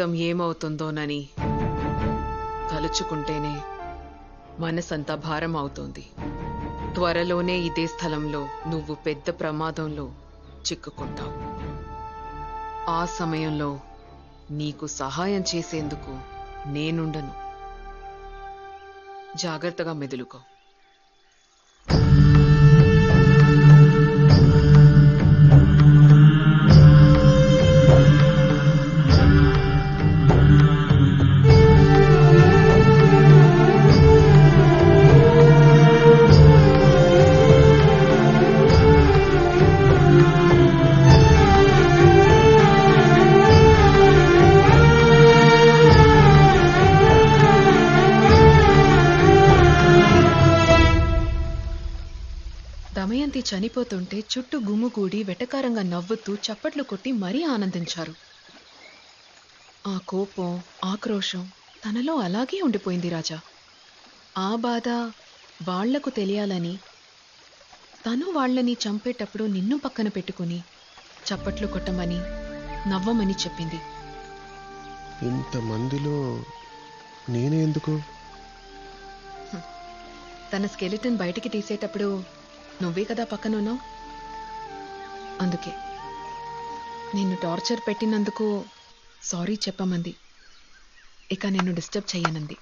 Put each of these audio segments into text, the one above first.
జీవితం ఏమవుతుందోనని తలుచుకుంటేనే మనసంతా భారం అవుతోంది. త్వరలోనే ఇదే స్థలంలో నువ్వు పెద్ద ప్రమాదంలో చిక్కుకుంటావు. ఆ సమయంలో నీకు సహాయం చేసేందుకు నేనుండను. జాగ్రత్తగా మెదులుకో. దమయంతి చనిపోతుంటే చుట్టూ గుమ్ముగూడి వెటకారంగా నవ్వుతూ చప్పట్లు కొట్టి మరీ ఆనందించారు. ఆ కోపం, ఆక్రోశం తనలో అలాగే ఉండిపోయింది రాజా. ఆ బాధ వాళ్లకు తెలియాలని తను వాళ్లని చంపేటప్పుడు నిన్ను పక్కన పెట్టుకుని చప్పట్లు కొట్టమని, నవ్వమని చెప్పింది. ఇంతమందిలో నేనే ఎందుకు? తన స్కెలిటన్ బయటికి తీసేటప్పుడు నువ్వే కదా పక్కనున్నావు. అందుకే నిన్ను టార్చర్ పెట్టినందుకు సారీ చెప్పమంది. ఇక నిన్ను డిస్టర్బ్ చెయ్యనంది.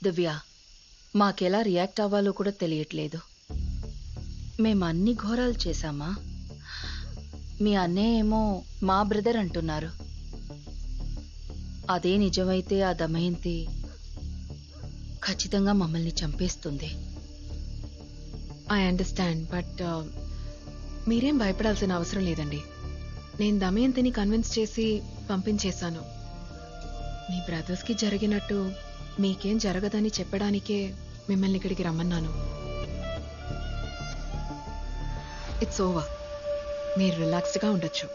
దివ్య, మాకెలా రియాక్ట్ అవ్వాలో కూడా తెలియట్లేదు. మేము అన్ని ఘోరాలు చేశామా? మీ అన్నయ్య ఏమో మా బ్రదర్ అంటున్నారు. అదే నిజమైతే ఆ దమయంతి ఖచ్చితంగా మమ్మల్ని చంపేస్తుంది. ఐ అండర్స్టాండ్, బట్ మీరేం భయపడాల్సిన అవసరం లేదండి. నేను దమయంతిని కన్విన్స్ చేసి పంపించేశాను. మీ బ్రదర్స్కి జరిగినట్టు మీకేం జరగదని చెప్పడానికే మిమ్మల్ని ఇక్కడికి రమ్మన్నాను. It's over. మీరు రిలాక్స్డ్గా ఉండొచ్చు.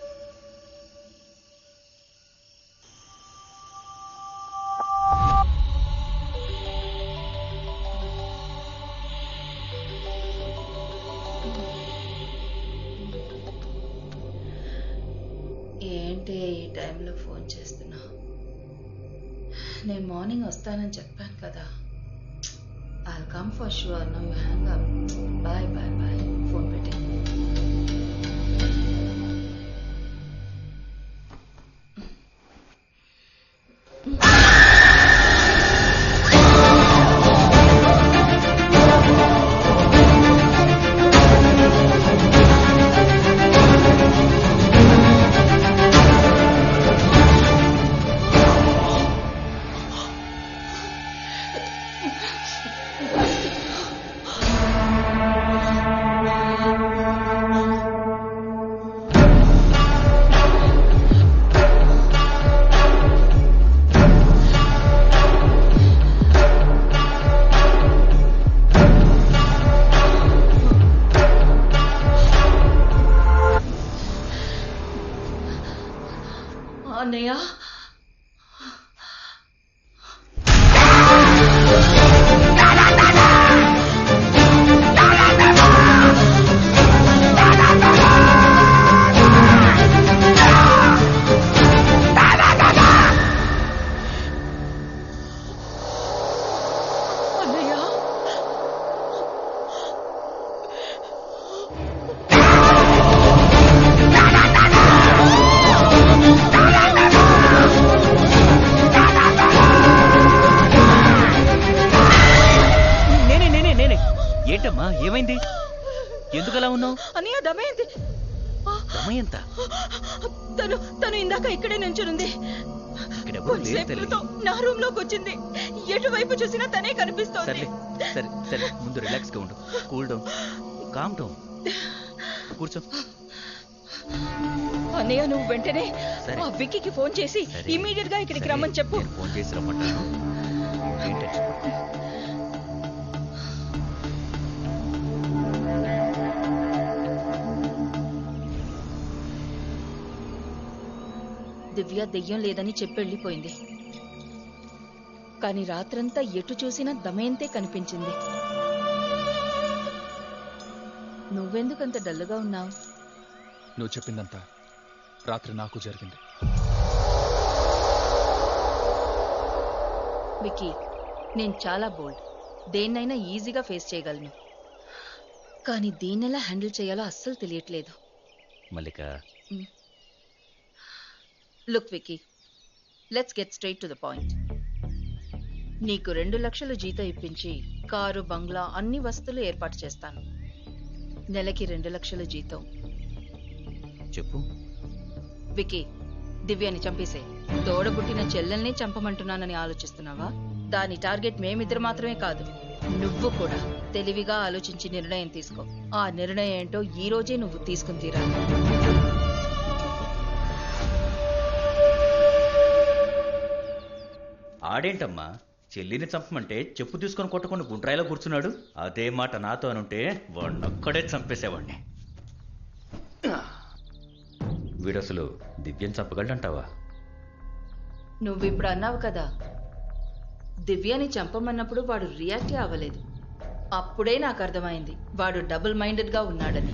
ఏంటి ఈ టైంలో ఫోన్ చేస్తున్నా? నేను మార్నింగ్ వస్తానని చెప్పాను కదా. I'll come for sure. Now you hang up. Bye, bye, bye. Phone పెట్టే. అన్నయ్య, ఏంటమ్మా, ఏమైంది? ఎందుకలా ఉన్నావు? అన్నయ్య, దమయంతి. దమయంత తను ఇందాక ఇక్కడే నుంచునుంది. నా రూమ్ లోకి వచ్చింది. ఎటువైపు చూసినా తనే కనిపిస్తోంది. సరే సరే, ముందు రిలాక్స్ గా ఉండు. Cool down, calm down. కూర్చో. అన్నయ్య, నువ్వు వెంటనే ఆ విక్కీకి ఫోన్ చేసి ఇమీడియట్ గా ఇక్కడికి రమ్మని చెప్పు. ఫోన్ చేసి రమ్మంటాను. దివ్య దెయ్యం లేదని చెప్పెళ్ళిపోయింది. కానీ రాత్రంతా ఎటు చూసినా దమయంతే కనిపించింది. నువ్వెందుకంత డల్లుగా ఉన్నావు? నువ్వు చెప్పిందంతా రాత్రి నాకు జరిగింది. వికీ, నేను చాలా బోల్డ్, దేన్నైనా ఈజీగా ఫేస్ చేయగలను. కానీ దీన్నెలా హ్యాండిల్ చేయాలో అస్సలు తెలియట్లేదు. Mallika, look Vicky, let's get straight to the point. నీకు 2 లక్షలు జీతం ఇప్పించి కారు, బంగ్లా, అన్ని వస్తువులు ఏర్పాటు చేస్తాను. నెలకి 2 లక్షల జీతం. చెప్పు. వికీ, దివ్యాని చంపేసే. తోడబుట్టిన చెల్లెల్ని చంపమంటున్నానని ఆలోచిస్తున్నావా? దాని టార్గెట్ మేమిద్దరు మాత్రమే కాదు, నువ్వు కూడా. తెలివిగా ఆలోచించి నిర్ణయం తీసుకో. ఆ నిర్ణయం ఏంటో ఈ రోజే నువ్వు తీసుకుని తీరాలి. ఆడేంటమ్మా, చెల్లిని చంపమంటే చెప్పు తీసుకొని కొట్టుకుని గుండ్రాయిలో కూర్చున్నాడు. అదే మాట నాతో అనుంటే వాడినొక్కడే చంపేసేవాడిని. వీడసలు దివ్యం చంపగలంటావా? నువ్వు ఇప్పుడు అన్నావు కదా, దివ్యాని చంపమన్నప్పుడు వాడు రియాక్ట్ అవ్వలేదు. అప్పుడే నాకు అర్థమైంది వాడు డబుల్ మైండెడ్గా ఉన్నాడని.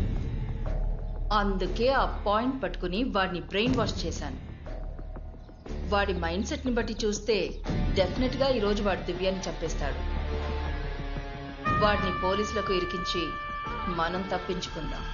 అందుకే ఆ పాయింట్ పట్టుకుని వాడిని బ్రెయిన్ వాష్ చేశాను. వాడి మైండ్ సెట్ని బట్టి చూస్తే డెఫినెట్గా ఈరోజు వాడు దివ్యాన్ని చంపేస్తాడు. వాడిని పోలీసులకు ఇరికించి మనం తప్పించుకుందాం.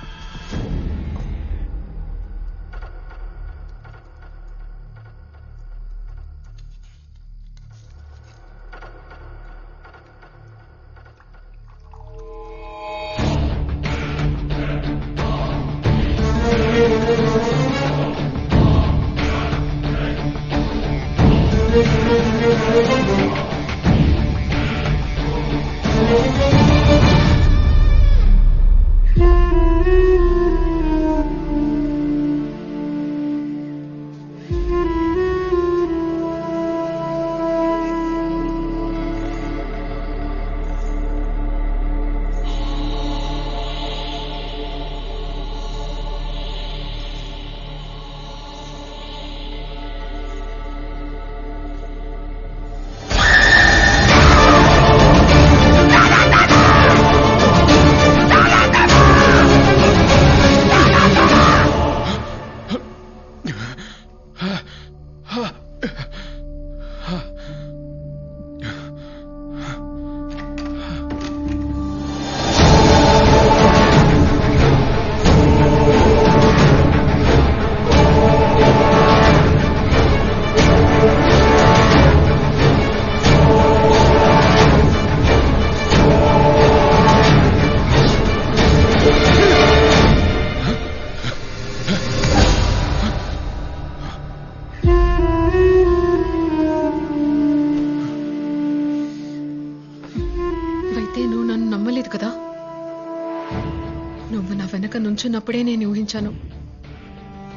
నువ్వు నా వెనక నుంచున్నప్పుడే నేను ఊహించాను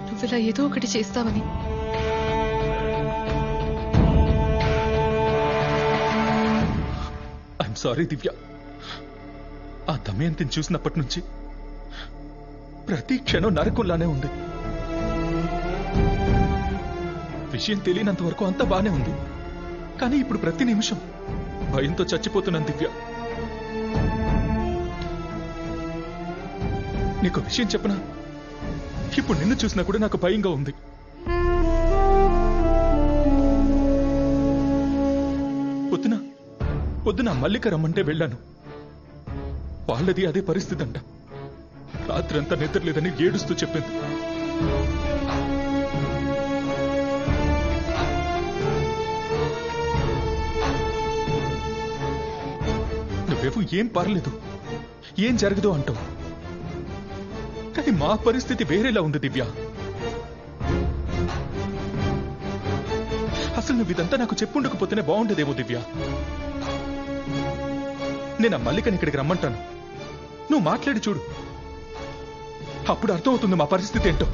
నువ్విలా ఏదో ఒకటి చేస్తావని. ఐఎమ్ సారీ దివ్య. ఆ దమయంతిని చూసినప్పటి నుంచి ప్రతి క్షణం నరకుల్లానే ఉంది. విషయం తెలియనంత వరకు అంతా బానే ఉంది, కానీ ఇప్పుడు ప్రతి నిమిషం భయంతో చచ్చిపోతున్నాను దివ్య. నీకు విషయం చెప్పనా, ఇప్పుడు నిన్ను చూసినా కూడా నాకు భయంగా ఉంది. పొద్దున మల్లిక రమ్మంటే వెళ్ళాను. వాళ్ళది అదే పరిస్థితి అంట. రాత్రంతా నిద్రలేదని ఏడుస్తూ చెప్పింది. నువ్వేమో ఏం పర్లేదు, ఏం జరగదు అంటావు, కానీ మా పరిస్థితి వేరేలా ఉంది దివ్య. అసలు నువ్వు ఇదంతా నాకు చెప్పుండకపోతేనే బాగుండేదేమో దివ్య. నేను ఆ మల్లికని ఇక్కడికి రమ్మంటాను, నువ్వు మాట్లాడి చూడు, అప్పుడు అర్థమవుతుంది మా పరిస్థితి ఏంటో.